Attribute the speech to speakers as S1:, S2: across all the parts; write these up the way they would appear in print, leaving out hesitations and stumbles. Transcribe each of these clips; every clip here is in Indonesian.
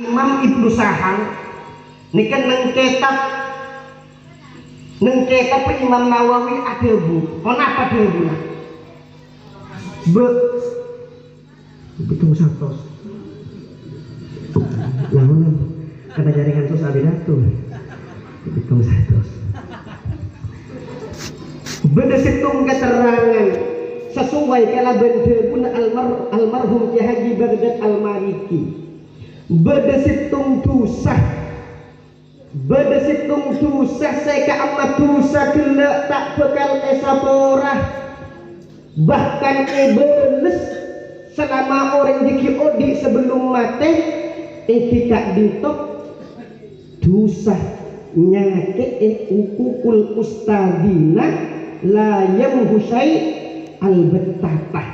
S1: Imam Ibnu Sahal ini kan nengketab Imam Nawawi ada bu, kenapa ada bu? Betul satu. Lalu karena jaringan terus abidatu, betul satu. Berdasarkan keterangan sesuai kalau benda pun almarhum Ki Haji Baghdad Al-Maliki berdasarkan dosa seka amat dosa kena tak bekal esaporah bahkan iblis selama orang jeki odi sebelum mati tidak ditok dosa nyake ukukul ustadina la yamhusai al-bettatah.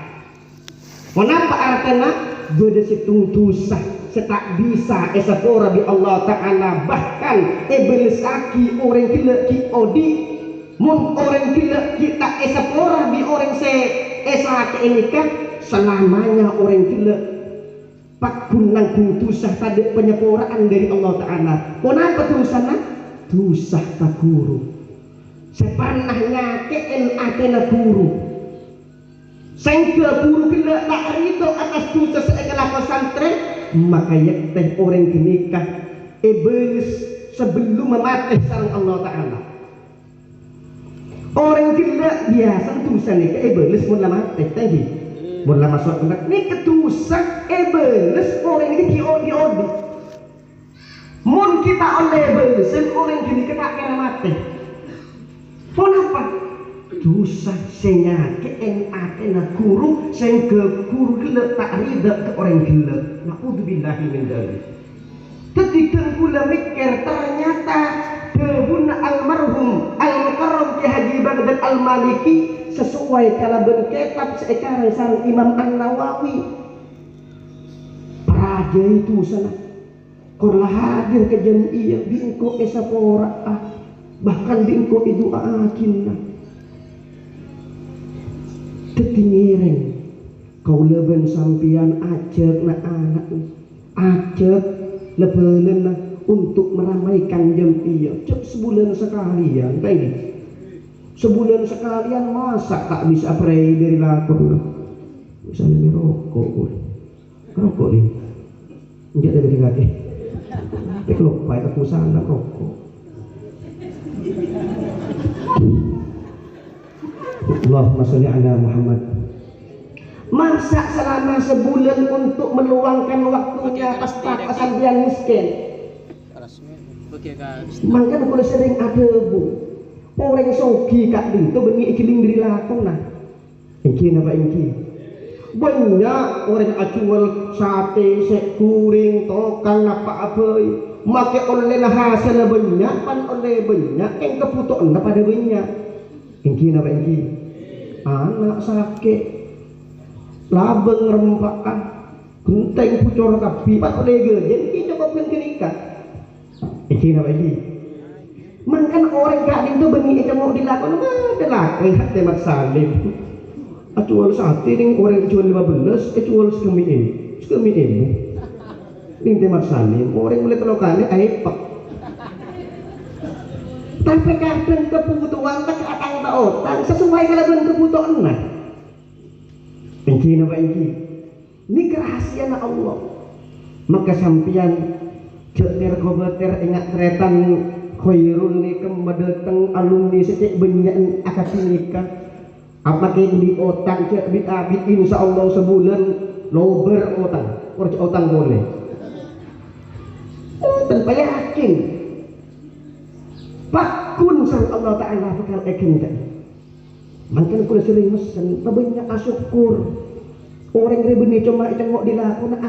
S1: Kenapa artinya berdasarkan dosa setak bisa esapora bi Allah Ta'ala bahkan iblis aki orang gila ki odi mun orang gila kita esapora bi orang se esak ini kan selamanya orang gila pak gunang dosa tadi penyeporaan dari Allah Ta'ala. Kenapa dosana? Dosa tak guru sepanahnya keen atena guru sehingga guru gila tak ridho atas dosa seekala pesantren maka yakteh orang genikah iblis sebelum mati sareng Allah Ta'ala. Orang gila biasa dosa nih ke iblis mula mati tadi mula masuk tempat ini kedosa iblis orang ini diodi mun kita oleh iblis orang gini kita kena mati. Kenapa? Dosa sehingga kena guru sehingga guru gila tak rida ke orang gila. Na'udzubillahi min dzalik. Ketika pula mikir ternyata debuna almarhum al-mukarram Ki Haji Baghdad Al-Maliki sesuai kalau berkitab sekarang sang Imam An-Nawawi praja itu sana korlah hadir ke jamiah bingko esapora bahkan bingko itu akinna ketinggiran kau leben sampian ajak na anak ajak lebelen untuk meramaikan jamiah cek sebulan sekalian kayak sebulan sekalian masa tak bisa pray dari lakon misalnya rokok ini enggak ada dari lagi tapi lupa aku sana rokok Allahumma sholli ala Muhammad. Masa selama sebulan untuk meluangkan waktunya pas-pasan dia miskin makanya kalau sering ada bu orang sogi kak itu bengi ikiling diri lakon nah iki napa iki banyak orang acual sate sek kuring tokang apa make oleh hasil banyak pan oleh banyak yang kebutuhan pada banyak iki napa iki anak sakit labeng rempakan genteng pucor kapi pat oleh gejen iki cukup kenikah iki napa iki mankan orang gading tu bengi itu mau dilakukan ada lakon hati mat salim acual sate ning orang jual 15 jual sekemi ini ning temat salim orang boleh telokane aepak tapi kadang kebutuhan tak atang tak otang sesuai dengan kebutuhan nah ini apa ini kerahasiaan Allah maka sampian jetir kobeter ingat tretan khairun ni kemadeteng alumni secek benyan akademika apa yang di otang cek di abid insyaallah sebulan lober otang boleh tanpa yakin pakun sang Allah Ta'ala bakal ekin makin kuda sering mesen banyak asyukur orang rebeni cuma tengok dilakukan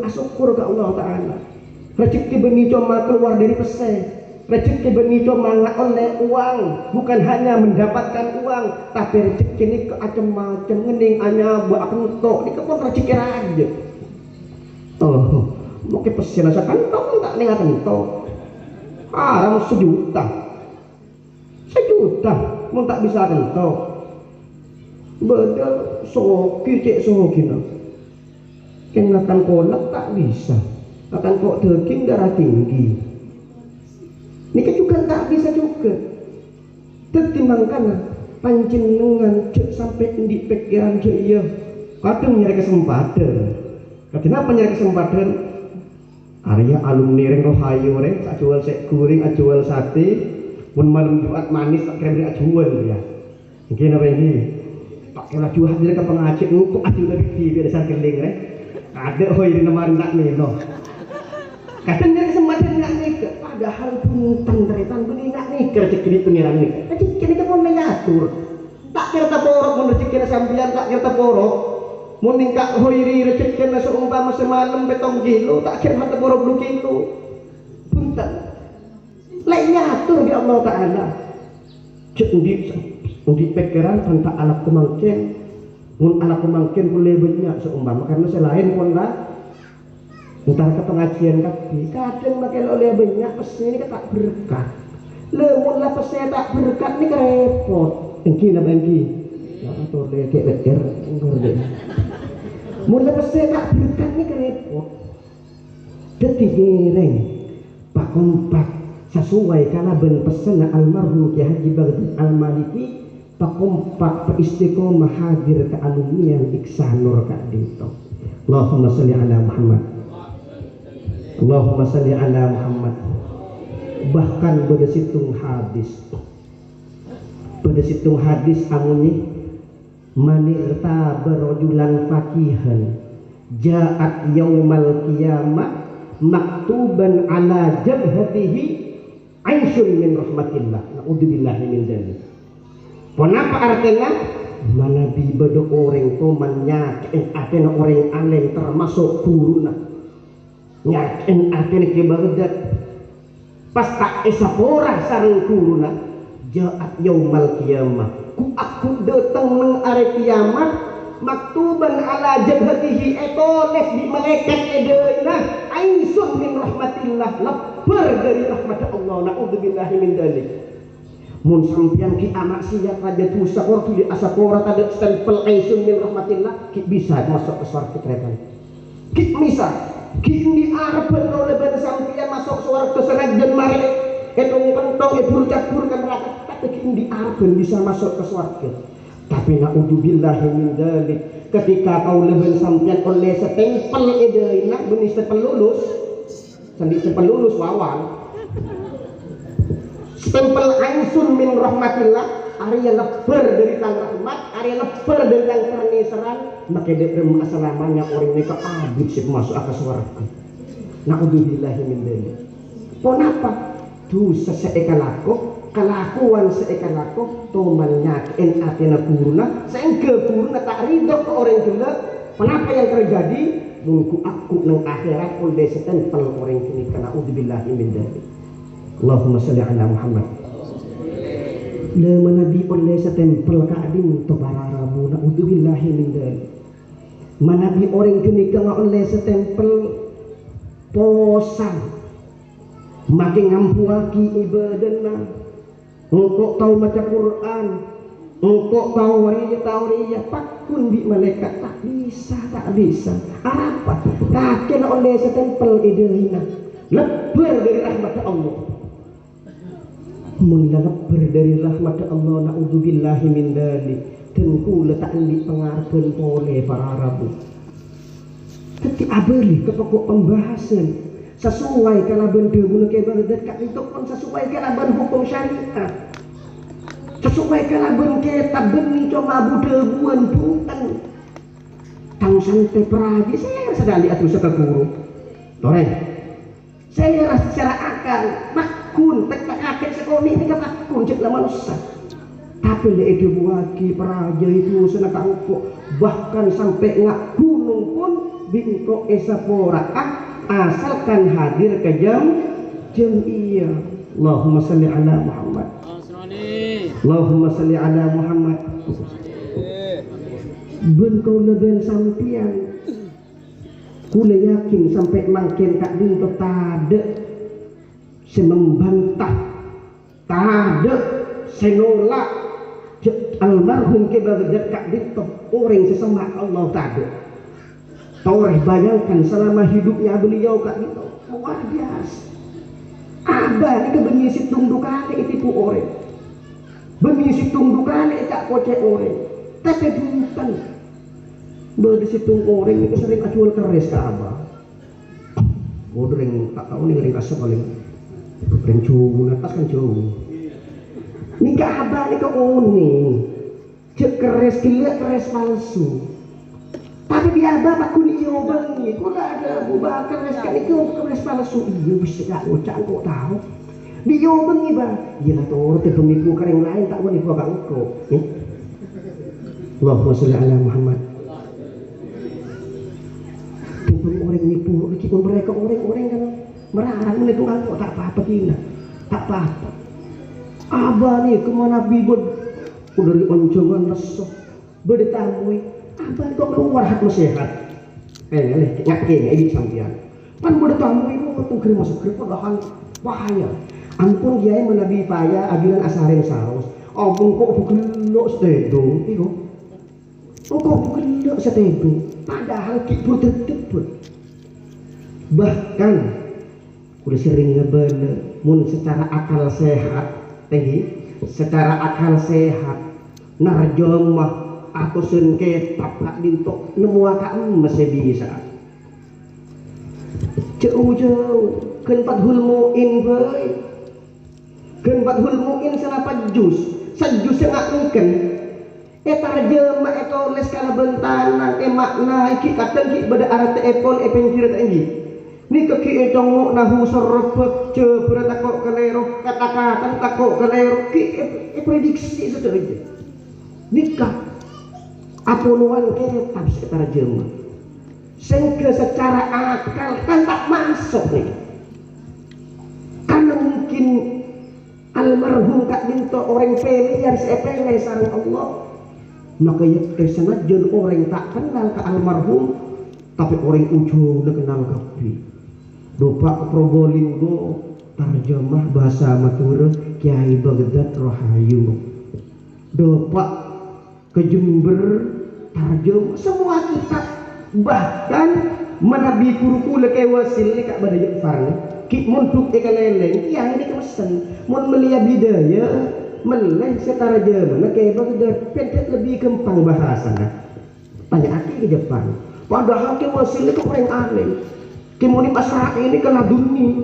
S1: asyukur ke Allah Ta'ala rezeki beni cuma keluar dari pesai rezeki beni cuma nggak oleh uang bukan hanya mendapatkan uang tapi rezeki ini macam-macam ngening hanya buat kentok ini kepon rezeki aja mau ke pesen asa kantong tak nih kentok haram sejuta mau tak bisa kentok bedal soki cek soki nak kengakan kolak tak bisa akan kok daging darah tinggi. Ini juga tak bisa juga. Tertimbangkan panjenengan cek sampai di pikiran cek iya. Kadang nyari kesempatan. Kenapa nyari kesempatan? Arya alumni reng rohayu reng, tak jual sek goreng, tak jual sate, pun malam Jumat manis tak kira tak jual ya. Mungkin apa ini? Tak kira jual dia ke pengajian untuk aju dari TV dasar keling reng. Ada hoi di nama rendak nih loh. Kadang nyari kesempatan nggak nikah, padahal punten teretan beli nggak nikah rezeki di pengiran nih. Rezeki ini kan mau mengatur. Tak kira tak borok mau rezeki sambian, tak kira tak borok. Mau nikah hoiri rezeki na seumpama semalam betong kilo, tak kira tak borok 2 kilo. Punten. Lainnya atur di Allah Taala. Cek undi pikiran tentang alat kemangkin, mun alat kemangkin boleh banyak seumpama karena selain pun lah. Entar ke pengajian kaki, kadang makin oleh banyak pesnya ini tak berkat. Lemun lah pesnya tak berkat ini kerepot. Engki nama engki. Ya atur deh kayak leker, engkor deh. Mun lah pesnya tak berkat ini kerepot. Detik gereng, pak kompak sesuai karena ben pesen almarhum Ki Haji Baghdad Al-Maliki. Pak kompak pak istiqomah hadir ke alumnian Iksanur Kak Dito. Allahumma sholli ala Muhammad. Allahumma salli ala Muhammad. Bahkan pada situng hadis amunnya manirta berajulan fakihan ja'at yaumal qiyamah maktuban ala jabhatihi ainsyun min rahmatillah. Na'udzubillahi min dzalik. Kenapa artinya? Mana bi bado orang tomannya atena orang alem termasuk guruna nyakin akhirnya ke Baghdad pas tak esapora sarang kuruna jaat yaumal qiyamah ku aku datang nang are kiamat maktuban ala jabhatihi etoles di malaikat edeuna ainsun min rahmatillah lebar dari rahmat Allah. Na'udzubillahi min dzalik. Mun sampeyan ki anak siap aja dosa or di asapora tadi stempel ainsun min rahmatillah ki bisa masuk ke surga ternyata ki bisa kini arben oleh ben sampeyan masuk swarga senajan mari etong pentong bur kan neraka tapi kini arben bisa masuk ke swarga. Tapi naudzubillahi min dzalik ketika kau leben sampeyan oleh setempel edeuna benih sepelulus sendi sepelulus wawan stempel ainsun min rahmatillah Arya lebar dari tang rahmat, Arya lebar dari tang kerniseran, maka dia asalamannya orang ini keabid sih masuk ke surga. Na'udzubillahi min dzalik. Kenapa? Dosa seekalaku, kelakuan seekalaku, toman nyakin atina guruna, sehingga guruna tak ridho ke orang gila. Kenapa yang terjadi? Nunggu aku nang akhirat oleh setempel orang ini. Na'udzubillahi min dzalik. Allahumma sholli ala Muhammad. Le manabi oleh setempel kadin to bararabu. Na'udzubillahi min dzalik. Manabi orang kini kena oleh setempel posan makin ngampuaki ibadahna untuk tahu baca Quran, untuk tahu wariyah pakun di malaikat tak bisa apa kakek oleh setempel idehina lebar dari rahmat Allah. Mun lebar dari rahmat Allah, na'udzubillahi min dzalik. Tengku letak di pengarpen oleh para rabu. Ketika abeli ke pokok pembahasan sesuai kalaban demun ke Baghdad kak itu pun sesuai kalaban hukum syariat, sesuai kalaban kitab benih cuma budebuan bukan tang santai peraji. Saya sedali atuh saka guru toreng saya rasa secara akal makun tak kakek sekolah ini kan makun cek lah manusia. Tapi le buaki peraja itu senaka upo bahkan sampai ngak gunung pun bingko esapora asalkan hadir ke jam iya. Allahumma salli ala Muhammad. Allahumma salli ala Muhammad. Ben kau leben sampian kula yakin sampai makin kak dinto tade semembantah tade senolak almarhum ke Baghdad kak dinto orang sesemak Allah tade Toreh bayangkan selama hidupnya beliau Kak Dito luar biasa. Abah ini kebenyi situng dukane itipu orang, benyi situng dukane cak kocek orang, tapi bukan berde situng orang itu sering acuan keres ke Abah. Bodoh yang tak tahu nih ring kasar paling ring jauh atas kan jauh. Ini ke Abah ini ke uning, cek keres gila keres palsu. Tapi biar bapak kun iyo bengi, kula ada bubah keres kan itu keres palsu. Iya bisa gak ngocak kok tahu. Iyo bengi bah, iya lah tuh te pemiku kering lain tak boleh bapak engkau. Allahumma sholli ala Muhammad. Orang nipu, meskipun mereka orang-orang kan merarang menentukan kok tak apa-apa Tina, tak apa-apa. Abah nih kemana bibut, udah di oncongan resok, berditamui. Abah kok keluar hak sehat. Yakin ini sampian. Pan berditamui mau tuh kiri masuk kiri padahal bahaya. Ampun dia yang menabi paya agilan asarin saus. Ampun kok bugelok sededong, iko. Oh kok bugelok sededong. Padahal kipur tetep. Bahkan udah sering ngebele mun secara akal sehat tinggi secara akal sehat narjomah atau sengketa Pak Dinto nemu akan masih bisa jauh-jauh kenpat hulmuin boy kenpat hulmuin senapa jus sejus yang ngakukan tarjemah itu les kala bentana makna iki kadang ki beda arti epon epencir tinggi ni kaki etong nahu sorop cebra takok kelero kata-kata takok kelero ki prediksi saja nikah apoluan ketab tarjemah sehingga secara akal kan tak masuk nih karena mungkin almarhum Kak Dinto orang pele yang sepele sareng Allah maka ya senajan orang tak kenal ke almarhum tapi orang ujung kenal kapi Dopak Probolinggo tarjemah bahasa Madura Kiai Baghdad Rahayu Dopak ke Jember tarjemah semua kitab bahkan menabi kurukula kayak wasil ni Kak Badaya Farni ki muntuk ekaleleng yang ini kemesen mun melia bidaya meleh setara Jerman kayak Baghdad pendek lebih gampang bahasanya banyak hati ke Jepang padahal kayak wasil itu orang alim kemudian masyarakat ini kena dunia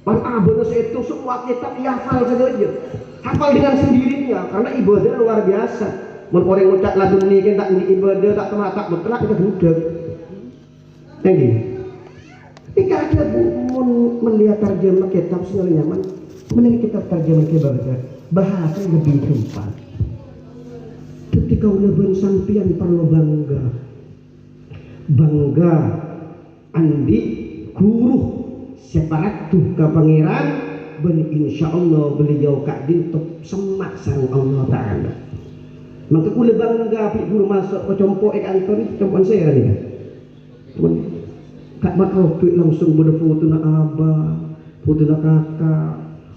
S1: pan abang itu semua kitab hafal saja hafal dengan sendirinya karena ibadah luar biasa mun orang ngucap laduni kan tak ibadah tak terlatak mutlak kita budak tinggi jika ada mun melihat tarjemah kitab senang nyaman mending kitab tarjemah ke Baghdad bahasa lebih gampang ketika ulun sampian perlu bangga andi guru separatu ke pangeran ben insyaallah beliau Kak Dinto semak sareng Allah taala maka kula bangga pi guru masuk ke compo kantor compon saya ni kan Kak Mat Rofi langsung berfoto na abah foto na kakak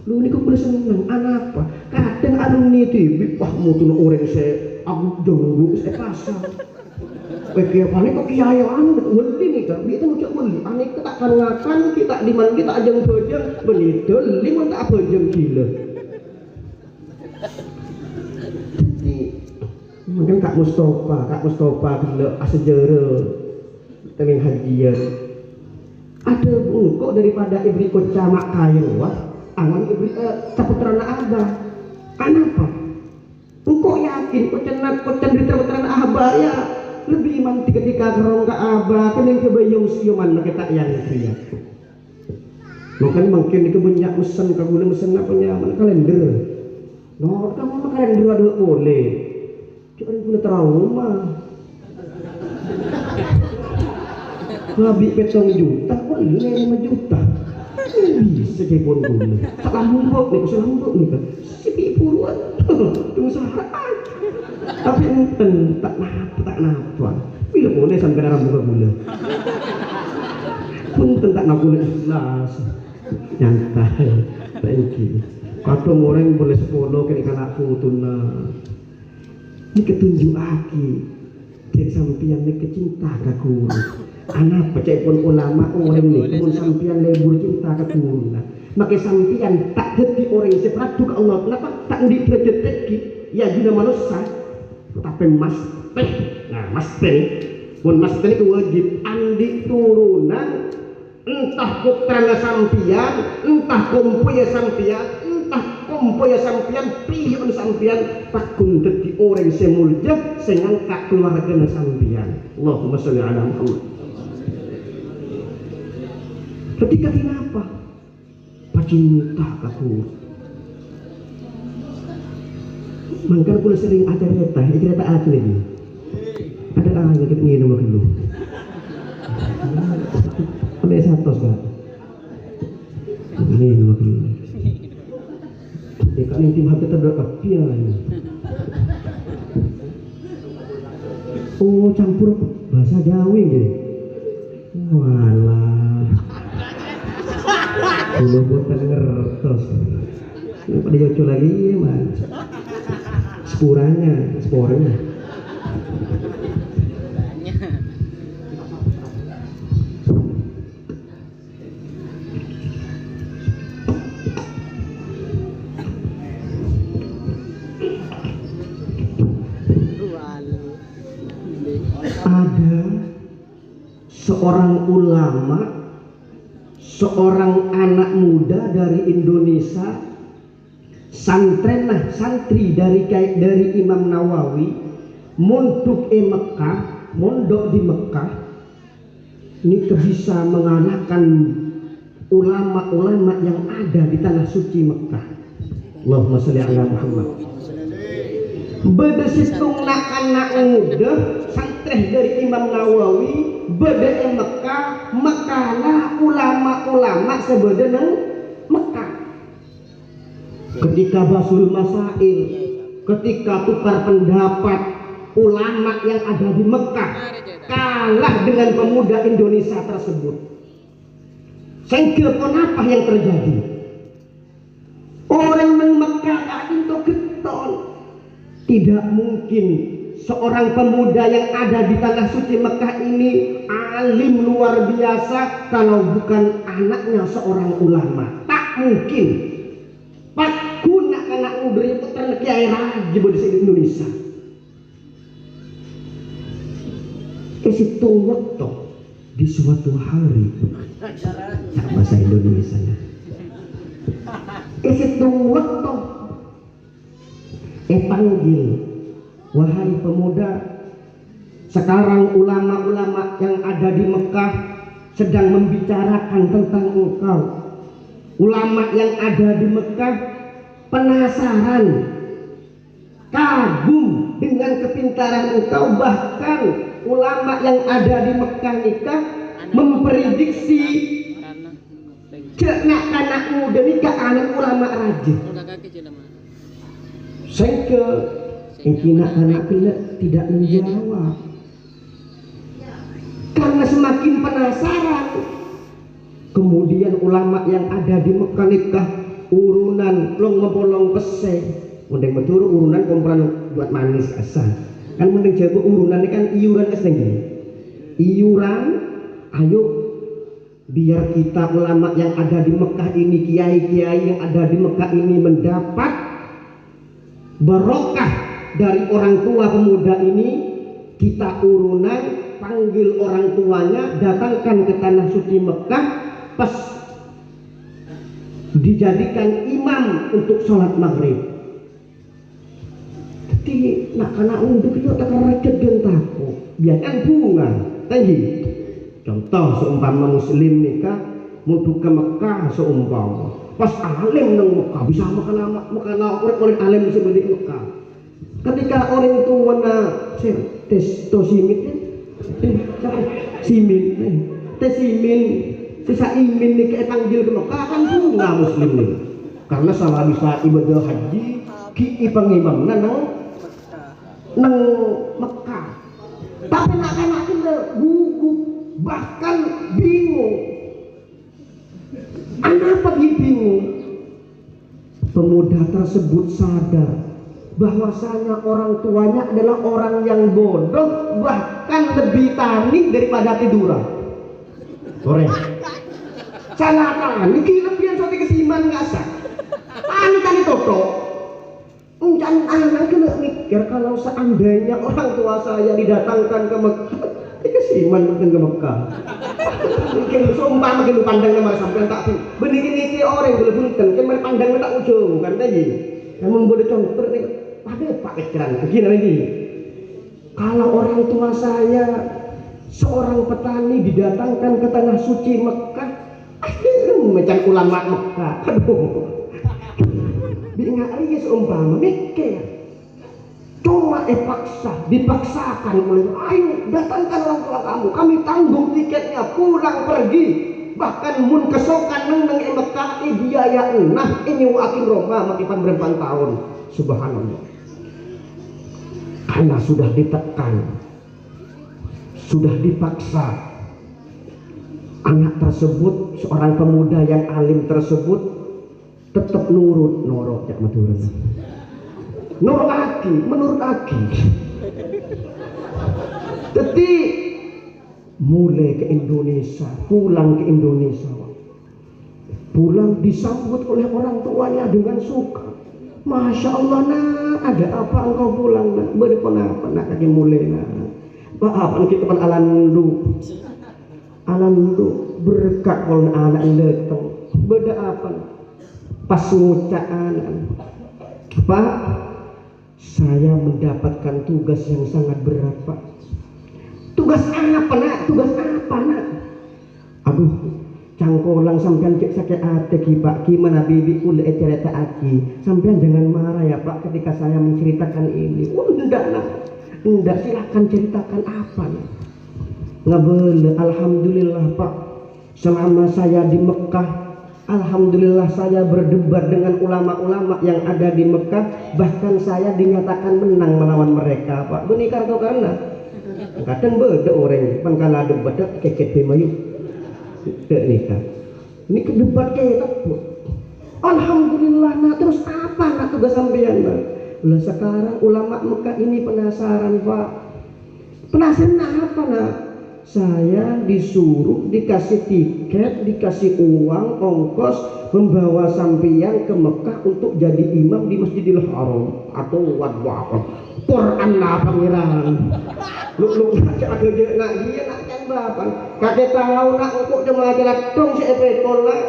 S1: lu ni kok kula seneng anak apa kadang alumni TV wah moto na orang saya aku jonggo saya pasang kayak paling kok kiaian wali nih kan kita macam wali aneh kita akan ngakan kita di mana kita ajang bajang benidol lima tak bajang gila jadi mungkin Kak Mustafa gila asejara temen hajian ada kok daripada ibri kocamak kayu wah angan ibri caputrana abah kenapa engkau yakin kocan berita abah ya lebih iman ketika kerong ke abah kening kebayang siuman kita yang itu ya mungkin kebanyak mesen kaguna mesen apa nyaman kalender no kamu kalender ada boleh cuma punya trauma ngabi petong juta kok ini 5 juta bisa jadi pun guna tak lambuk nih kusah lambuk nih kan sepi puluhan tunggu saat tapi enten tak napa bila boleh sampai dalam buka gula pun tak nak gula ikhlas nyantai thank you kadang orang boleh 10 kena foto na ini ketunjuk aki cek sampian nek cinta ka guru. Anak pecah pun ulama orang nek pun sampian lebur cinta ka guru. Maka sampian tak dadi orang sepatu ke Allah. Kenapa tak di rezeki? Ya juga manusia. Tapi mas teh. Nah, mas teh pun mas teh wajib andi turunan entah putra sampian, entah kompoya sampian, entah kompoya sampian, pion sampian, takun dadi orang semulja sing ngangkat keluarga sampian. Allahumma sholli ala Muhammad. Ketika kenapa? Pacinta kaku. Mangkar kula sering ada cerita asli ini. Ada yang kita ingin nomor dulu. Ada satu kan. Ini nomor dulu. Kan yang tim hati terdekat pian. Oh campur bahasa Jawa gitu. Walah. Dulu buatan ngertos. Ini pada jauh lagi ya mas. Sporanya. Ada seorang ulama, seorang anak muda dari Indonesia, santri dari Imam Nawawi, mondok di Mekah, ini bisa mengalahkan ulama-ulama yang ada di tanah suci Mekah. Allahumma sholli ala Muhammad. Beda situng anak muda santri dari Imam Nawawi beda Mekah, Mekahlah ulama-ulama sebeda nang Mekah. Ketika basul masail, ketika tukar pendapat ulama yang ada di Mekah kalah dengan pemuda Indonesia tersebut. Sengkil apa yang terjadi? Orang Mekah itu getol. Tidak mungkin seorang pemuda yang ada di tanah suci Mekah ini alim luar biasa kalau bukan anaknya seorang ulama. Tak mungkin. Pak guna anak muda itu terkiai raja di Indonesia. Itu waktu di suatu hari bahasa Indonesia. Itu waktu panggil, wahai pemuda, sekarang ulama-ulama yang ada di Mekah sedang membicarakan tentang engkau. Ulama yang ada di Mekah penasaran, kagum dengan kepintaran engkau. Bahkan ulama yang ada di Mekah nikah memprediksi cek anak muda nikah anak ulama raja. Sengke anak tidak menjawab karena semakin penasaran. Kemudian ulama yang ada di Mekah nikah urunan long mempolong pesek mending betul urunan komporan buat manis asal kan mending jago urunan ini kan iuran asli iuran. Ayo biar kita ulama yang ada di Mekah ini, kiai-kiai yang ada di Mekah ini mendapat barokah dari orang tua pemuda ini. Kita urunan, panggil orang tuanya, datangkan ke tanah suci Mekah, pas dijadikan imam untuk sholat maghrib. Jadi nak anak untuk itu tak rakyat gentaku biarkan bunga tinggi. Contoh seumpama muslim nikah mutu ke Mekah seumpama pas alim nang Mekah bisa makan orang alim bisa beli Mekah. Ketika orang tua na tes tosimit simin tes simin sisa imin nih kayak panggil ke Mekah kan bunga muslim nih karena salah bisa ibadah haji ki pangimam nang Mekah. Tapi anak-anak itu gugup bahkan bingung. Kenapa dia bingung? Pemuda tersebut sadar bahwasanya orang tuanya adalah orang yang bodoh, bahkan lebih tani daripada tiduran. Sore salah kan ini lebihan sampai kesiman nggak sah tani toto. Jangan anak kena mikir kalau seandainya orang tua saya didatangkan ke Mekah, kesiman datang ke Mekah. Mungkin sumpah makin pandang nama sampai tak benih ini orang boleh punten kan mereka pandang tak ujung kan tadi yang membuat contoh nih pada pak pikiran begini lagi. Kalau orang tua saya seorang petani didatangkan ke tanah suci Mekah, macam ulama Mekah, aduh bingung aja seumpama mikir cuma dipaksakan oleh ayo datangkan orang tua kamu, kami tanggung tiketnya pulang pergi, bahkan mun kesokan neng Mekah biaya nah ini wakin Roma makipan berapa tahun. Subhanallah, karena sudah ditekan, sudah dipaksa, anak tersebut seorang pemuda yang alim tersebut tetap nurut norok jak maturan nurut aki menurut aki. Jadi mulai ke Indonesia, pulang ke Indonesia, pulang disambut oleh orang tuanya dengan suka. Masya Allah nak, ada apa engkau pulang nak? Berikon apa nak kaki mulai nak? Apa kita pan alandu berkat kalau anak datang. Beda apa? Pas ngucaan Pak, saya mendapatkan tugas yang sangat berat Pak. Tugas apa nak? Tugas apa nak? Aduh, cangkolang sampean cek sakit hati ki Pak, gimana bibi kule cerita aki. Sampean jangan marah ya Pak ketika saya menceritakan ini. Enggak nak, enggak, silahkan ceritakan apa nak. Ngabele, alhamdulillah Pak, selama saya di Mekah, alhamdulillah saya berdebat dengan ulama-ulama yang ada di Mekah, bahkan saya dinyatakan menang melawan mereka Pak. Benikar atau karena kadang beda orang pangkala debat keket pemayu tidak nikah ini kedebat kayak apa. Alhamdulillah nah terus apa nak tugas sampean Pak? Lah sekarang ulama Mekah ini penasaran Pak. Penasaran apa nak? Saya disuruh dikasih tiket, dikasih uang, ongkos membawa sampeyan ke Mekah untuk jadi imam di Masjidil Haram atau wadwah Quran lah pangeran. Lu nak kerja nak dia nak kan berapa? Kakek tahu nak untuk cuma jalan dong si epekol lah.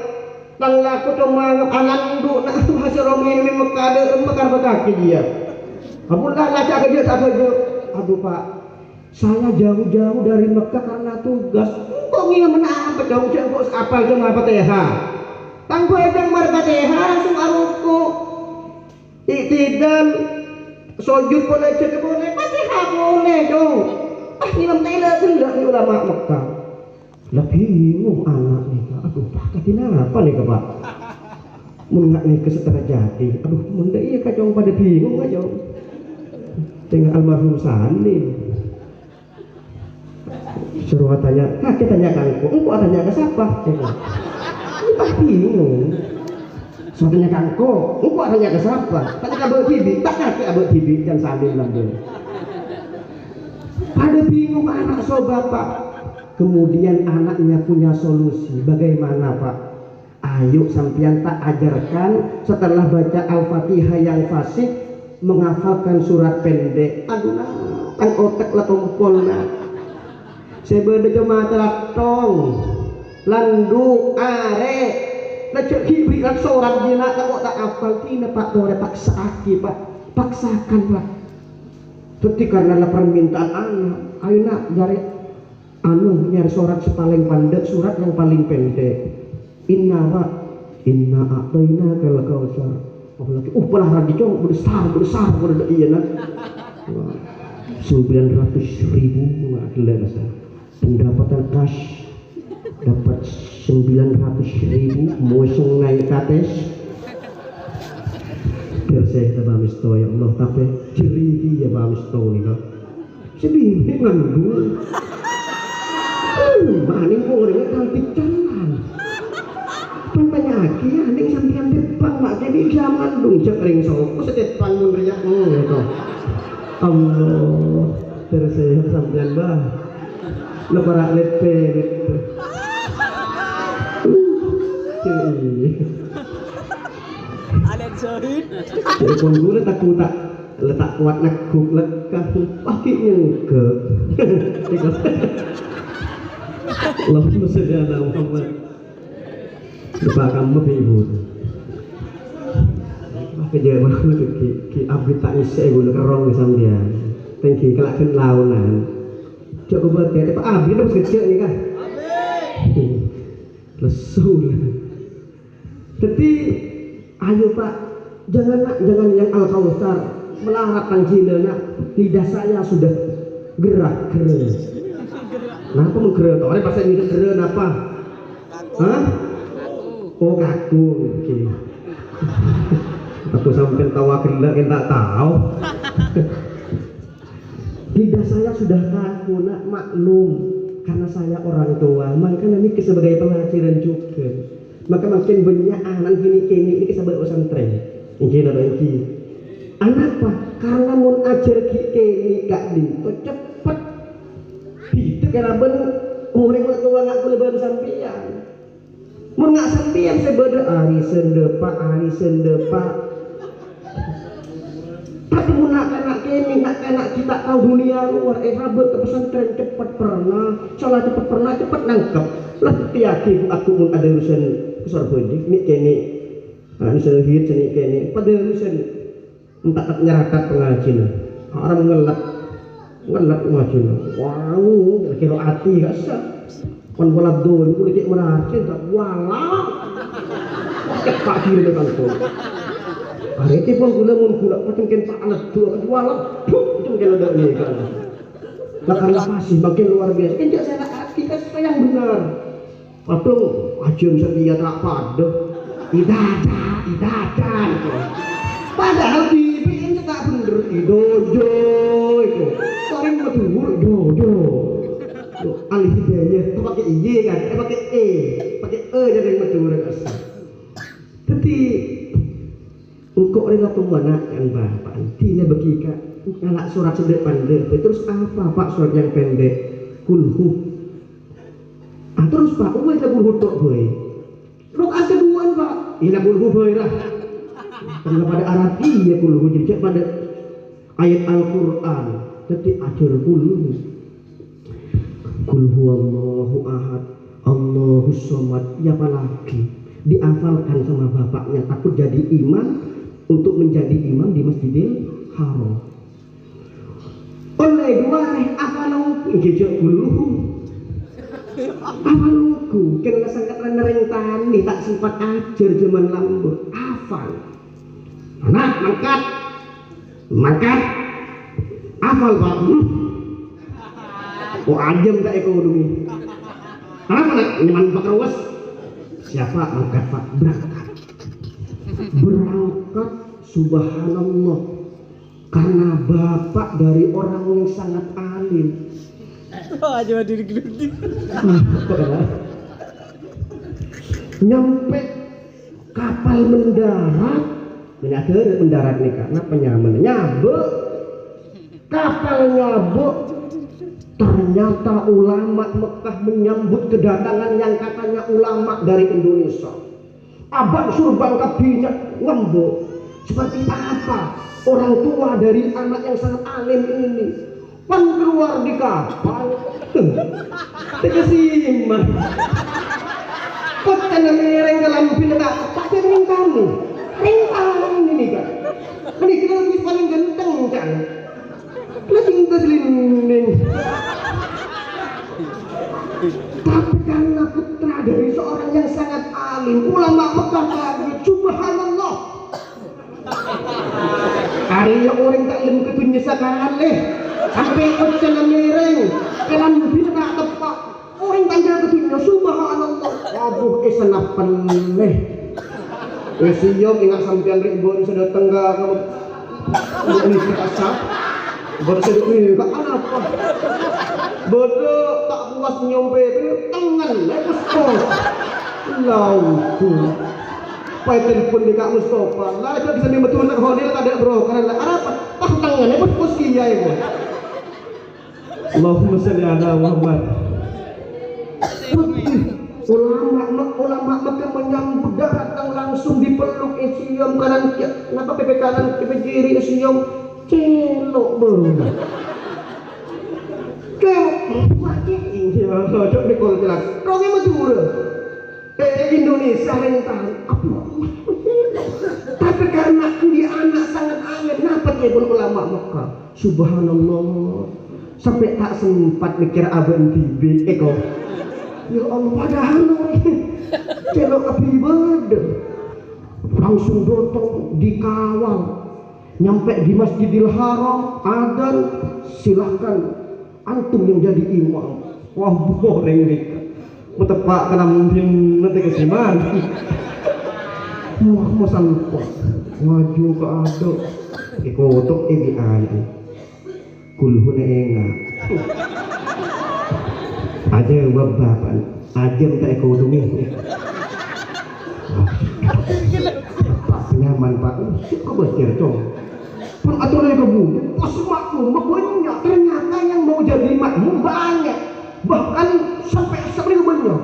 S1: Tang laku cuma alandu nak hasil romi ini Mekah ada Mekah berkaki dia. Ampun lah ngajak kerja tak kerja. Aduh Pak, saya jauh-jauh dari Mekah karena tugas. Kok ingin menapa jauh-jauh kok apal cuma Fatihah. Tangguh edang Fatihah langsung aruku. Iktidal sujud boleh jadi boleh, Fatihah boleh dong. Imam Taylor tidak di ulama Mekah. Lah bingung anak nih Pak. Aduh Pak, kenapa nih Pak? Menengah nih kesetara jadi. Aduh, menda iya kacau pada bingung aja. Tinggal almarhum Salim. Suruh tanya, kita tanya kangku, engkau tanya ke siapa? Kita bingung. Suruh tanya kangku, engkau tanya ke siapa? Tanya ke Abang Tibi, tak ngerti Abang Tibi dan Salim lambung. Pada bingung anak so bapak. Kemudian anaknya punya solusi. Bagaimana Pak? Ayo sampean tak ajarkan setelah baca Al-Fatihah yang fasih menghafalkan surat pendek. Aduh nah, kan otak lah tumpul nah. Sebeda cuma telatong landu are lecek hibri kan surat jina tak tak hafal tina Pak boleh paksa aki Pak, paksakan Pak. Tapi karena permintaan anak, ayo nak dari nyari surat paling pendek, surat yang paling pendek. Inna a'tayna kal kautsar. Apalagi pelah lagi cong besar iya nah. 900.000 adalah rasa. Pendapatan cash dapat 900.000 mau naik kates. Saya tak misto ya Allah tapi ciri ya misto ni kak. Sedih ngandung. Maning orang cantik jalan. Pun penyakit ya, ning sampeyan tepang mak jadi zaman dong cek ring soko setepang mun riak gitu. Allah, terus sampeyan bah. Lebaran lepe gitu. Cuy.
S2: Alen Sohid.
S1: Jadi pun gue tak letak kuat nekuk lekah pakai nyengke. Allahumma sholli ala Muhammad. Lupa kamu ibu. Kerja mana ki abdi tak isi gue kerong sampean. Thank you kelak kan launan. Coba kayak Pak Abdi itu kecil nih kan. Lesul. Jadi ayo Pak, jangan yang Al-Kautsar melarat Cina nak. Lidah saya sudah gerak. Kenapa menggerak? Orang bahasa Inggris gerak apa? Hah? Oh kaku. Okay. Aku sampai tawa gerak kita tahu. Lidah saya sudah kaku nak, maklum karena saya orang tua. Makanya ini sebagai pengajaran juga. Maka makin banyak anak gini ini sebagai pesantren. Ini ada ini. Anak apa? Karena mau ajar kini gak dinto cepet. Itu karena ben orang tua nggak boleh baru sampian. Mau nggak sampian sebeda hari sendepa. Tapi mau nak kena kita tahu dunia luar. Rabut ke pesantren cepet pernah, salah cepet nangkep. Lah tiaki aku mau ada urusan besar bedik ni kene. Ini sehit sini kene. Pada urusan entah nyerakat pengajian. Orang ngelak ngajian. Wow, kira hati gak sah. Kon bola dul, kudu cek meracin tak walau. Cepat kiri depan tu. Hari itu pun gula macam ken panas dua walau. Itu mungkin ada ni kan. Bahkan pasti makin luar biasa. Kan saya kita yang benar. Patung ajem setia tak pada. Idadah. Padahal ini tak bener dojo itu. Sering betul dojo. Alih hidayah itu pakai i kan, pakai jadi yang betul asal. Tapi engkau rela pembuatan bapak tidak begitu ngalak surat sedek pandai. Terus apa pak surat yang pendek kulhu. Terus pak, uwe tak kulhu tok boy. Rokaat kedua pak, ini kulhu boy lah. Karena pada Arabia kulhu jadi pada ayat Al-Quran. Jadi ajar kulhu. Kul huwallahu ahad, Allahus somad. Ya apalagi diafalkan sama bapaknya, takut jadi imam untuk menjadi imam di Masjidil Haram. Oleh dua afaluku jejak buluhu. Afaluku kena sangat renering tani tak sempat ajar zaman lambut. Afal. Anak mangkat. Afal Pak. Oh ajem tak ekonomi. Apa nak nyaman Pak Rawas? Siapa angkat Pak berangkat subhanallah karena bapak dari orang yang sangat alim.
S2: Aja diri gede.
S1: Nyampe kapal mendarat. Ini ada mendarat nih karena penyaman nyabuk. Kapal nyabuk. Ternyata ulama Mekah menyambut kedatangan yang katanya ulama dari Indonesia. Abang surbang kabinet ngembok. Seperti apa orang tua dari anak yang sangat alim ini keluar di kapal. Terkesima. Kok kena mereng dalam pindah pakai ring kamu ini kan. Ini kita lebih paling ganteng kan. Lagi keselinding. Tapi karena putra dari seorang yang sangat alim, ulama Mekah lagi, subhanallah. Hari yang orang tak ilmu ketunya sekali, sampai ucap mereng, kelam bina tepat. Orang tanya ketunya, subhanallah. Wabuh senapan leh. Siom ingat sampean ribuan sudah tengah kamu. Ini kita sah. Bersedih ini kak apa? Bodoh tak puas nyompe itu tangan lepus kos. Lauku. Pai telepon di Kak Mustafa. Lah itu bisa betul nak honil kada bro. Karena apa? Pak tangannya bos kiai itu. Allahumma shalli ala Muhammad. Ulama maka menyambut datang langsung dipeluk isium kanan kenapa PP kanan PP kiri isium celok banget. Kayak macam ini ya, cok dekol jelas. Rongnya matur. Indonesia rentan. Tapi karena dia anak sangat aneh, kenapa dia pun ulama Mekah? Subhanallah. Sampai tak sempat mikir abang tibi eko. Ya Allah, padahal celok ibadah langsung datang dikawal nyampe di Masjidil Haram adzan silahkan antum yang jadi imam. Wah boleh mereka tepak kena mungkin nanti kesiman wah mau sampai maju ke aduk ikotok ini ada kulhune enggak aja bapak aja minta ekonomi nyaman pak kok bercer cong pun atau lagi kebun pas makmum banyak ternyata yang mau jadi makmum banyak bahkan sampai banyak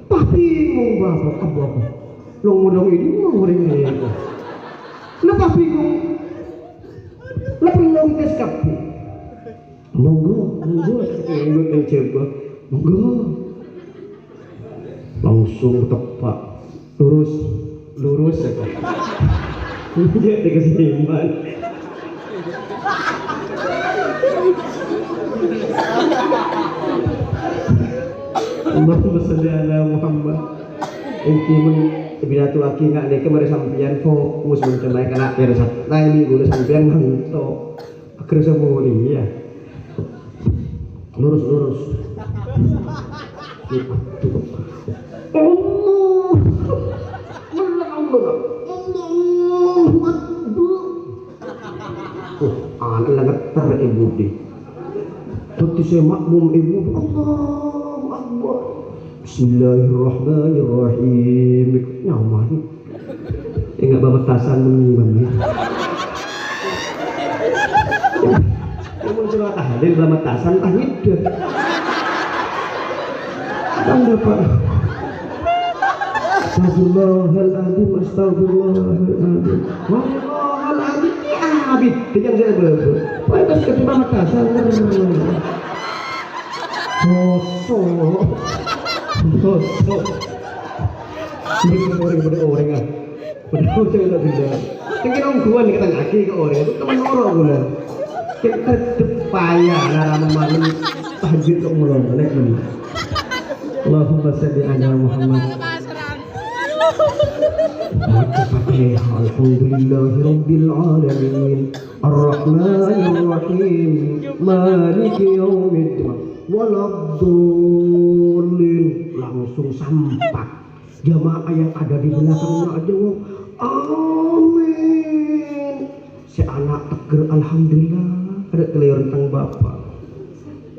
S1: tapi bingung bapak abang lo mudah ini mau ringan lepas bingung lepas bingung tes kapi monggo yang coba monggo langsung tepak lurus ya kok jadi keseimbangan Allahumma sholli ala Muhammad intimun binatu aki nggak dek kemarin sampian fokus mencemai kena persat lain gue sampian ngantuk akhirnya semua ya lurus anak langetar ibu di tapi saya makmum ibu Allahu Akbar Bismillahirrahmanirrahim nyaman enggak babatasan menimbangi kamu surat tahlil babatasan tahiddah anda pak Astagfirullahaladzim Astagfirullahaladzim Wallahualadzim abid dengan saya berapa pantas ketika matasan sosok ini orang ah betul saya tidak tinggi nongguan kita kaki ke orang itu teman orang bulan kita payah nara memakan tahajud ke mulut Allahumma sholli ala Muhammad Alhamdulillahi Rabbil Alamin Ar-Rahmanir-Rahim Maliki Yawmiddin Waladdallin langsung sampak jamaah yang ada di belakangnya aja amin si anak teger alhamdulillah ada keliru tentang bapak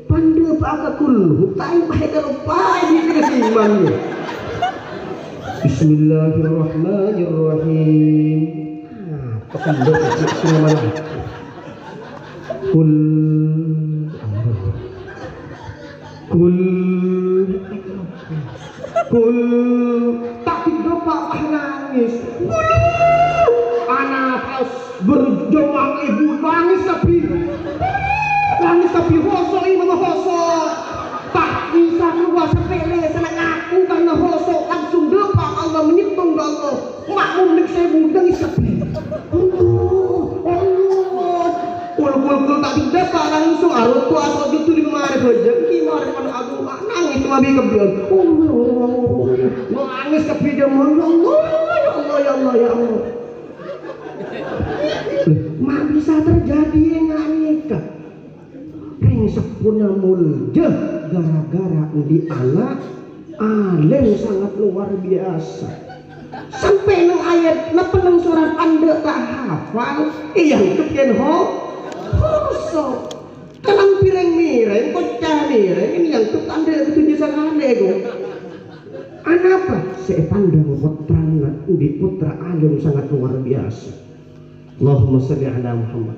S1: pandai pak kulhu tai baik lupa ini keimannya Bismillahirrahmanirrahim. Kependek semua Kul tapi bapak nangis. Anak harus berjuang ibu nangis tapi hosok imam hosok. Tak bisa keluar sepele senang aku karena hosok langsung depan Allah menyitung Allah makmum nek saya nangis tapi kul tak depan langsung arut tu asal itu di kemarin saja gimana pada aku nangis cuma bi kebion nangis tapi dia ya Allah mak bisa terjadi yang nikah sepunya mulja gara-gara di anak alim sangat luar biasa sampai nang ayat na penang surat anda tak hafal yang kepian hoso kanang pireng mireng pecah mireng ini yang tuk anda itu jasa anda Anapa? Saya pandang putrana di putra alim sangat luar biasa. Allahumma sholli ala Muhammad.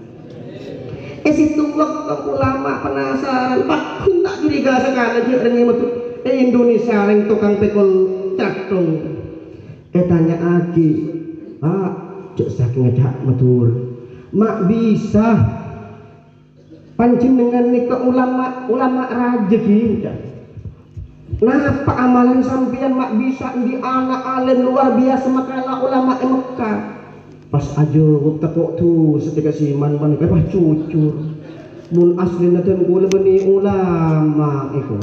S1: Situ waktu ulama penasaran, Pak kun tak curiga sekali aja orang metu Indonesia yang tukang pekol caktung. Tanya Aki, Pak, cek saking ngejak matur, mak bisa panjenengan nika ulama raja kita. Nah, apa amalan sampean mak bisa di anak alim luar biasa makalah ulama Mekah. Pas aja waktu kok tuh setika siman man pas cucur. Mun aslina ten kula bani ulama iku.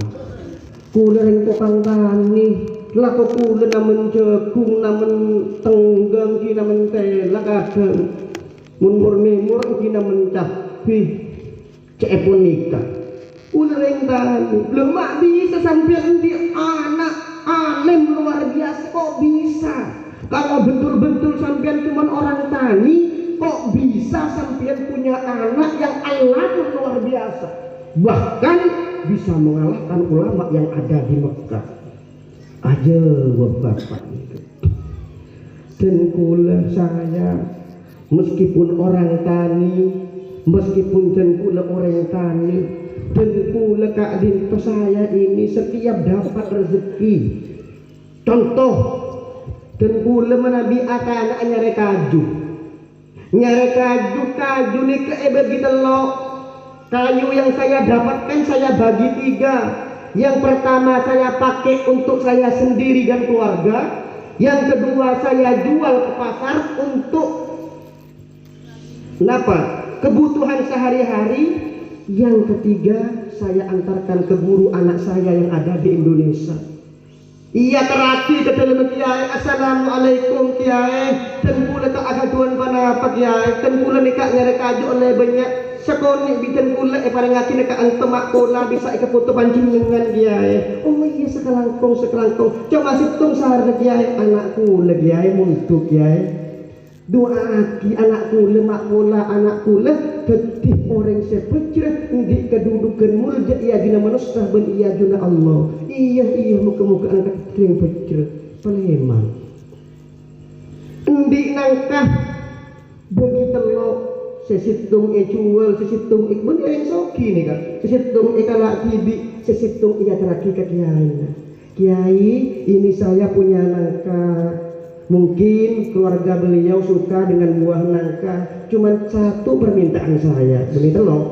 S1: Kula ring tukang tani, laku kula namen jagung namen tenggang ki namen tela kadang. Mun murni ki namen cabe. Cek pun nikah. Kula ring tani, belum mak bisa sampean di anak alim luar biasa kok bisa. Kalau betul-betul sampean cuma orang tani, kok bisa sampean punya anak yang alatnya luar biasa, bahkan bisa mengalahkan ulama yang ada di Mekah. Aja bapak itu. Dan kula saya, meskipun orang tani, meskipun dan kula orang tani, dan kula Kak Dinto saya ini setiap dapat rezeki. Contoh, dan kula menabi akan nyari kaju nih bagi telok kayu yang saya dapatkan saya bagi 3. Yang pertama saya pakai untuk saya sendiri dan keluarga, yang kedua saya jual ke pasar untuk kebutuhan sehari-hari, yang ketiga saya antarkan ke guru anak saya yang ada di Indonesia. Iya teraki ke dalam kiai, assalamualaikum kiai, dan kula tak agak tuan panapa kiai, dan kula nikah nyari kaju oleh banyak sekonik bikin kula paling ngaki nikah antemak kula bisa foto pancing dengan kiai. Oh iya sekelangkong, coba situng sahar kiai, anak kula kiai untuk kiai. Doa aki anak kula mak kula anak kula ketih orang sepecrah di kedudukan mulja iya juna manusia ben iya juna Allah. Iya muka-muka anak kering pecrah Palembang. Endi nangkah begitu lo sesitung jual sesitung ikbun yang soki nih kan sesitung ikalak tibi sesitung iya teraki ke kiai ini saya punya nangka. Mungkin keluarga beliau suka dengan buah nangka, cuman 1 permintaan saya. Beli telok,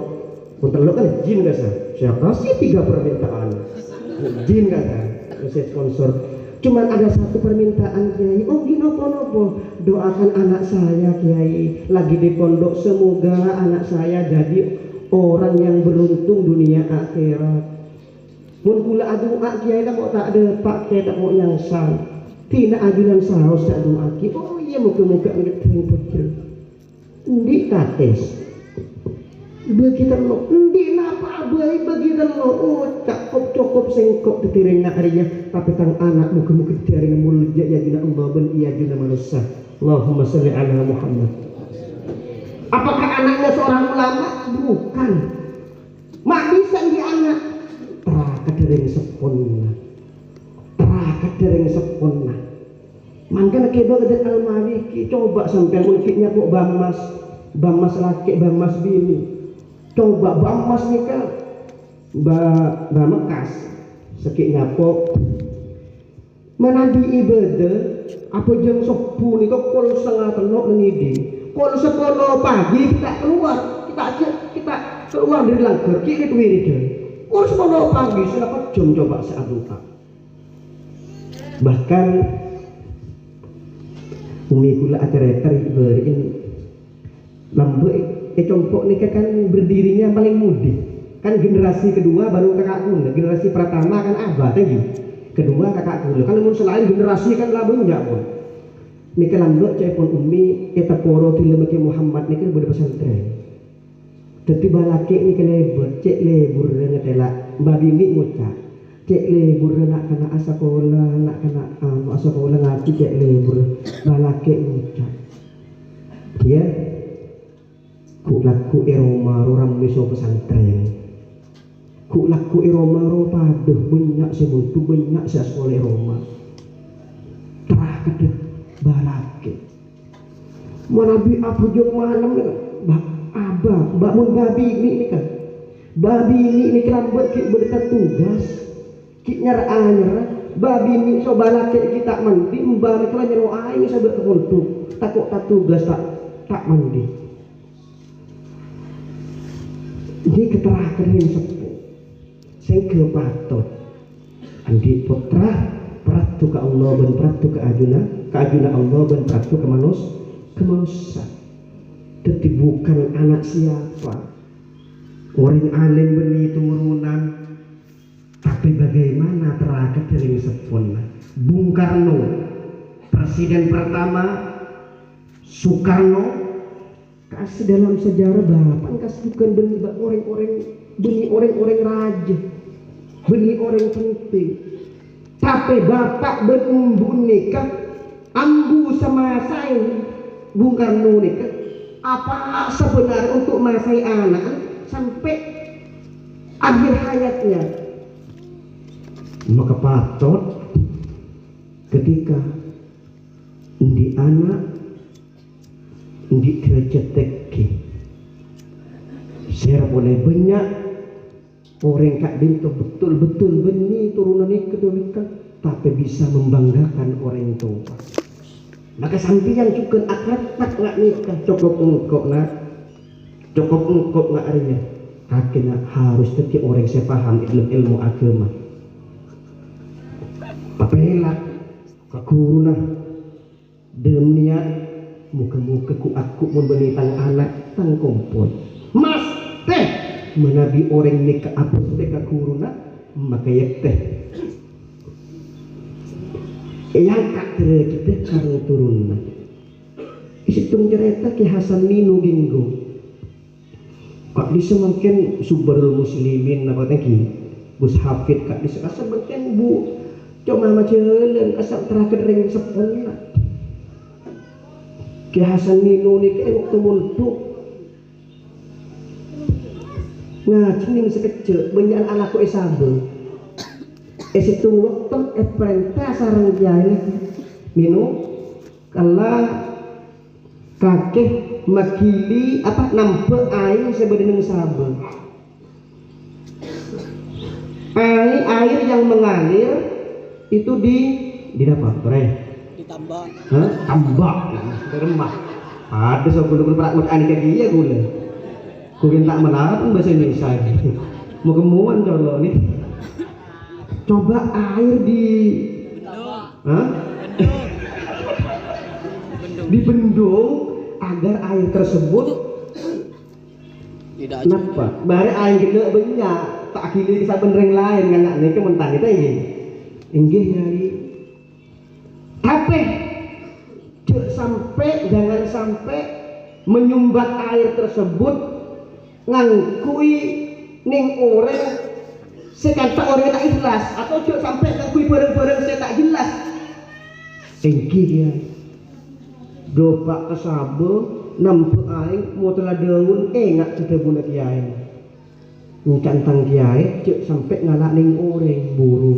S1: kan jin gak sah? Saya kasih 3 permintaan. Jin gak sah? Saya sponsor. Cuman ada 1 permintaan kiai. Oh gini nopo. Doakan anak saya kiai. Lagi di pondok, semoga anak saya jadi orang yang beruntung dunia akhirat. Mun kula adu kiai lah kok tak ada pak kiai tak mau nyangsang. Tina ajunan saus tak aki. Oh iya muka-muka ngekering pecel. Ndi kates. Begitu lo. Ndi napa abai begitu lo. Oh cakop sengkok ditiring harinya. Tapi tang anak muka-muka ditiring mulut ya guna Allah ben iya guna manusia. Allahumma sholli ala Muhammad. Apakah anaknya seorang ulama? Bukan. Mak bisa di anak. Kadering seponna. Mangkan keba kedet almari ki coba sampai mungkinnya kok bamas laki bamas bini. Coba bamas nikah bamekas sekik nyapok menadi ibadah apa jam 10 nika kol setengah telok ngidi. Kol 10 pagi kita keluar dari langgar ki wirid. Kol 10 pagi selapa jam coba seaduka. Bahkan umi kula acara beriin lambe compok nikah kan berdirinya paling mudik kan generasi kedua baru kakak kula, generasi pertama kan abah tadi, kedua kakak kula. Kalau mau selain generasi kan labu enggak pun nikah lambe cepon umi kita poro tilemake Muhammad nikah bodo pesantren. Dadi balake nikah cek lebur ngetela mbak bini ngucap cek lebur nak kena asakola nak kena asakola ngaji cek lebur balake ngucap ya ku laku eroma orang meso pesantren ku laku eroma ro paduh banyak sebutu banyak sekolah eroma gede balake manabi abu jok malam ni kan abah bangun babi ini kan babi ini kerambut ki berdekat tugas ki nyara babi ini so balake kita mandi mbak kalau nyero air sabak untuk takut tak tugas tak mandi ini keterangan yang sepuh saya kepatot andi putra peratu ke Allah dan peratu ke ajuna Allah dan peratu ke manusia tapi bukan anak siapa orang alim beni turunan tapi bagaimana terakat dari sempurna Bung Karno presiden pertama Soekarno kasih dalam sejarah bapak kasih bukan beni orang-orang raja beni orang penting tapi bapak berumbu nikah ambu sama saya Bung Karno nikah apa sebenarnya untuk masai anak sampai akhir hayatnya maka patut ketika di anak di kerjateki saya boleh banyak orang kak dinto betul-betul benih turunan kedolikan tapi bisa membanggakan orang tua maka sampian juga akrab tak nggak nikah cukup engkau nggak artinya kakek harus tetap orang saya paham ilmu agama papelak kakuna demi muka-muka ku aku membeli tang anak tang kompon mas teh menabi orang nikah apa teh kakuna maka ya teh yang kak kita karena turunan isitung cerita ke Hasan Minu Ginggo kak bisa mungkin Subarul Muslimin apa tadi Gus Hafid kak bisa asal mungkin bu coba macam asal terakhir ring sepuluh ke Hasan Minu ni ke waktu muntuk nah cening sekecil banyak anakku isabe situ waktu perintah sarang jaya minum kalau kakek makili apa nampak air sebenarnya sabar air yang mengalir itu di apa
S2: ditambah
S1: tambak remah ada sebelum berak anik dia gula kurin tak melarang pun bahasa Indonesia mau kemuan kalau nih coba air dibendung agar air tersebut
S2: tidak
S1: kenapa? Bari air gede banyak tak kili kisah benereng lain kan nih kementan kita ini inggih nyari tapi jangan sampai menyumbat air tersebut ngangkui ning orang sekata orang tak ikhlas atau cuk sampai ngakui bareng-bareng saya tak jelas tinggi dia dopak kesabo nampak aing mau telah daun enggak sudah guna kiai ngcantang kiai cuk sampai ngalak ning orang buru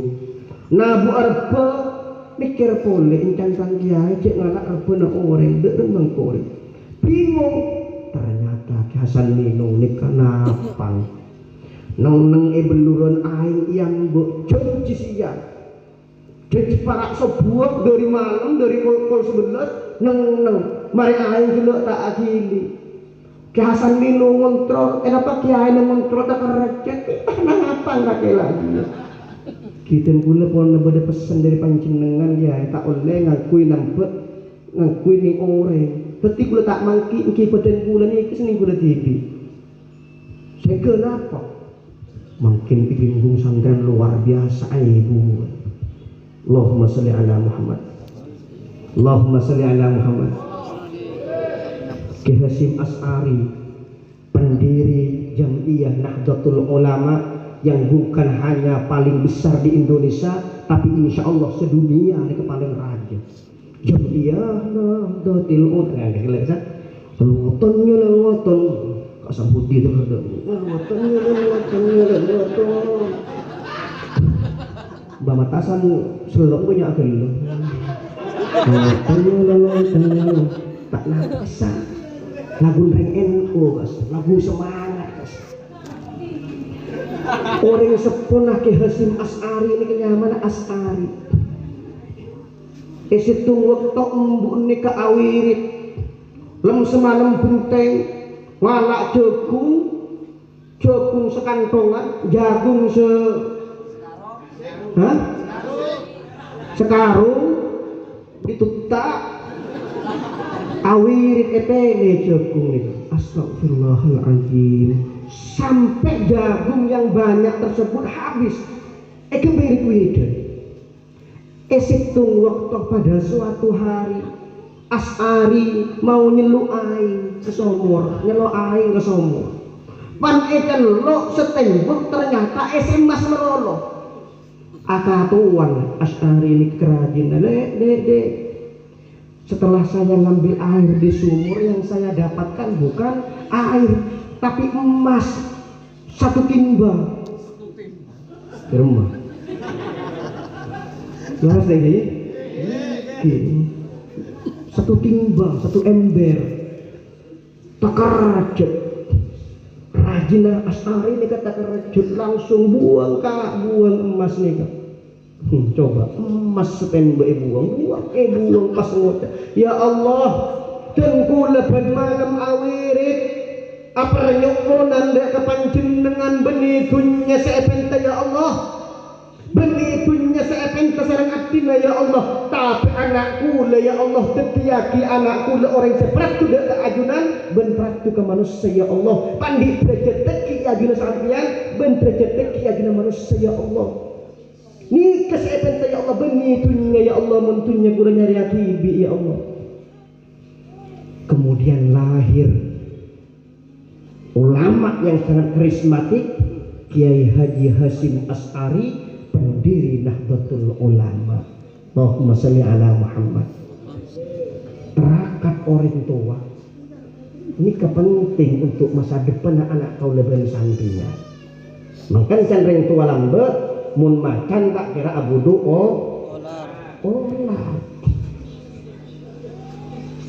S1: nabu arba mikir boleh ngcantang kiai cuk ngalak arba na orang dek mengkore bingung ternyata Hasan Minu nikah napang neng beluran aing yang bocor cisian jadi para sebuah dari malam dari kol 11 neng mari aing dulu tak akhili ke Hasan Minu ngontrol apa kiai ngontrol tak kerajat nang apa nggak lagi kita gula pun ada pesan dari panjenengan ya tak oleh ngakui nampak ngakui nih orang tapi gula tak mangki ngki badan gula nih kesini gula TV saya kenapa makin bingung santren luar biasa ibu Allahumma salli ala Muhammad Allahumma salli ala Muhammad Ki Hasyim Asy'ari pendiri Jam'iyah Nahdlatul Ulama yang bukan hanya paling besar di Indonesia tapi insya Allah sedunia ini paling raja Jam'iyah Nahdlatul Ulama ngotonnya ngoton sambut itu bamatasan selok punya agel tak nafasa lagu ring NU guys, lagu semangat guys. Orang sepun Ki Hasyim Asy'ari ini kenyamana Asy'ari isitung waktu embuk ni ke awirit lem semalam benteng ngalak jagung sekantongan jagung sekarung ditutak awirit epene jagung itu. Astagfirullahaladzim, sampai jagung yang banyak tersebut habis. Kembali wida. Esitung waktu pada suatu hari Asy'ari mau nyeluk aing ke sumur, nyeluk aing ke sumur. Pan lo setembok ternyata SMS melolo. Akatuan Asy'ari ini kerajinan, dek. Setelah saya ngambil air di sumur, yang saya dapatkan bukan air tapi emas 1 timba di rumah. Jelas lagi? Gini, 1 timba, 1 ember. Takarajut rajinah Asy'ari ini kata takarajut langsung buang emas nih kak. Coba emas setembe buang pas ngoda. Ya Allah, tengku leban malam awirit apa nyukunan dek kepanjenengan benih dunya seepenta ya Allah, benih dunya seepenta sareng atina ya Allah. Tapi anakku le ya Allah tetiaki anakku le orang seberat tu dek keajunan ben pratu ke manusia ya Allah. Pandi berjetek ajunan sampeyan ben berjetek ajunan manusia ya Allah. Ni kesehatan ya Allah, benih dunia ya Allah, mentunya gula nyari akibi ya Allah. Kemudian lahir ulama yang sangat karismatik, Kiai Haji Hasyim Asy'ari, pendiri Nahdlatul Ulama. Allahumma sholli ala Muhammad. Terakat orang tua ini kepenting untuk masa depan anak kau lebih santrinya. Makan cenderung tua lambat mun macan tak kira abudu olah